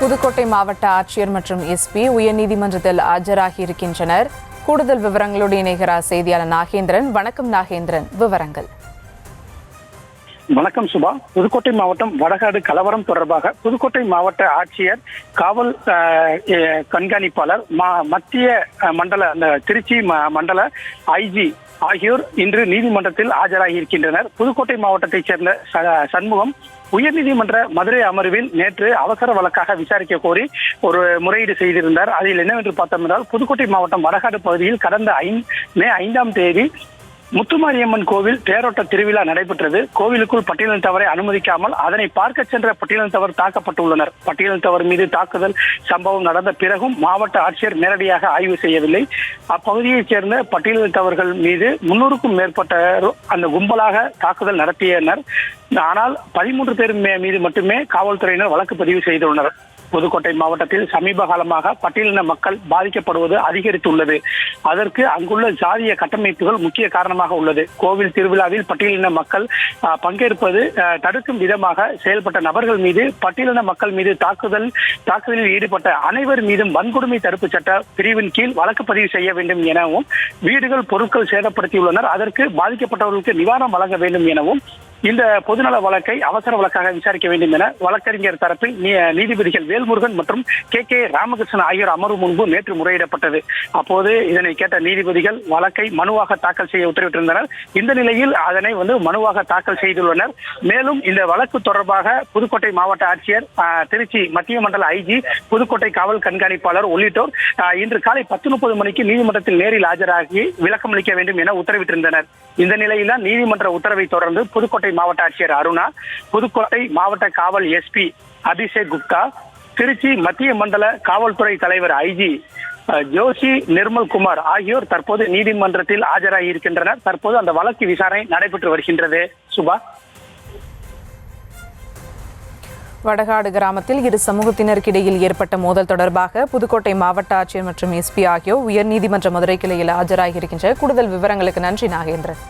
புதுக்கோட்டை மாவட்ட ஆட்சியர் மற்றும் எஸ்பி உயர்நீதிமன்றத்தில் ஆஜராகி இருக்கின்றனர். கூடுதல் விவரங்களோடு இணைகிறார் செய்தியாளர் நாகேந்திரன். வணக்கம் நாகேந்திரன், விவரங்கள். வணக்கம் சுபா. புதுக்கோட்டை மாவட்டம் வடகாடு கலவரம் தொடர்பாக புதுக்கோட்டை மாவட்ட ஆட்சியர், காவல் கண்காணிப்பாளர், மத்திய மண்டல திருச்சி மண்டல ஐஜி ஆகியோர் இன்று நீதிமன்றத்தில் ஆஜராகி இருக்கின்றனர். புதுக்கோட்டை மாவட்டத்தைச் சேர்ந்த சண்முகம் உயர்நீதிமன்ற மதுரை அமர்வில் நேற்று அவசர வழக்காக விசாரிக்க கோரி ஒரு முறையீடு செய்திருந்தார். அதில் என்னவென்று பார்த்தோம் என்றால், புதுக்கோட்டை மாவட்டம் வடகாடு பகுதியில் கடந்த மே 5ஆம் தேதி முத்துமாரியம்மன் கோவில் தேரோட்ட திருவிழா நடைபெற்றது. கோவிலுக்குள் பட்டியலினத்தவரை அனுமதிக்காமல் அதனை பார்க்க சென்ற பட்டியலினத்தவர் தாக்கப்பட்டுள்ளனர். பட்டியலினத்தவர் மீது தாக்குதல் சம்பவம் நடந்த பிறகும் மாவட்ட ஆட்சியர் நேரடியாக ஆய்வு செய்யவில்லை. அப்பகுதியைச் சேர்ந்த பட்டியலினத்தவர்கள் மீது 300க்கும் மேற்பட்ட அந்த கும்பலாக தாக்குதல் நடத்தியனர். ஆனால் 13 பேர் மீது மட்டுமே காவல்துறையினர் வழக்கு பதிவு செய்துள்ளனர். புதுக்கோட்டை மாவட்டத்தில் சமீப காலமாக பட்டியலின மக்கள் பாதிக்கப்படுவது அதிகரித்துள்ளது. அதற்கு அங்குள்ள ஜாதிய கட்டமைப்புகள் முக்கிய காரணமாக உள்ளது. கோவில் திருவிழாவில் பட்டியலின மக்கள் பங்கேற்பது தடுக்கும் விதமாக செயல்பட்ட நபர்கள் மீது, பட்டியலின மக்கள் மீது தாக்குதலில் ஈடுபட்ட அனைவர் மீதும் வன்கொடுமை தடுப்பு சட்ட பிரிவின் கீழ் வழக்கு பதிவு செய்ய வேண்டும் எனவும், வீடுகள் பொருட்கள் சேதப்படுத்தியுள்ளனர், அதற்கு பாதிக்கப்பட்டவர்களுக்கு நிவாரணம் வழங்க வேண்டும் எனவும், இந்த பொதுநல வழக்கை அவசர வழக்காக விசாரிக்க வேண்டும் என வழக்கறிஞர் தரப்பில் நீதிபதிகள் வேல்முருகன் மற்றும் கே ராமகிருஷ்ணன் ஆகியோர் அமர்வு முன்பு நேற்று முறையிடப்பட்டது. அப்போது இதனை கேட்ட நீதிபதிகள் வழக்கை மனுவாக தாக்கல் செய்ய உத்தரவிட்டிருந்தனர். இந்த நிலையில் அதனை மனுவாக தாக்கல் செய்துள்ளனர். மேலும் இந்த வழக்கு தொடர்பாக புதுக்கோட்டை மாவட்ட ஆட்சியர், திருச்சி மத்திய மண்டல ஐஜி, புதுக்கோட்டை காவல் கண்காணிப்பாளர் உள்ளிட்டோர் இன்று காலை 10:30 மணிக்கு நீதிமன்றத்தில் நேரில் ஆஜராகி விளக்கமளிக்க வேண்டும் என உத்தரவிட்டிருந்தனர். இந்த நிலையில் நீதிமன்ற உத்தரவை தொடர்ந்து புதுக்கோட்டை மாவட்ட ஆட்சியர் அருணா, புதுக்கோட்டை மாவட்ட காவல் எஸ்பி அபிஷேக் குப்தா, திருச்சி மத்திய மண்டல காவல்துறை தலைவர் ஐஜி ஜோஷி நிர்மல்குமார் ஆகியோர் தற்போது நீதிமன்றத்தில் ஆஜராகி இருக்கின்றனர். தற்போது அந்த வழக்கு விசாரணை நடைபெற்று வருகின்றது. சுபா. வடகாடு கிராமத்தில் இரு சமூகத்தினருக்கிடையில் ஏற்பட்ட மோதல் தொடர்பாக புதுக்கோட்டை மாவட்ட ஆட்சியர் மற்றும் எஸ்பி ஆகியோர் உயர்நீதிமன்ற மதுரை கிளையில் ஆஜராகி இருக்கின்ற கூடுதல் விவரங்களுக்கு நன்றி நாகேந்திரன்.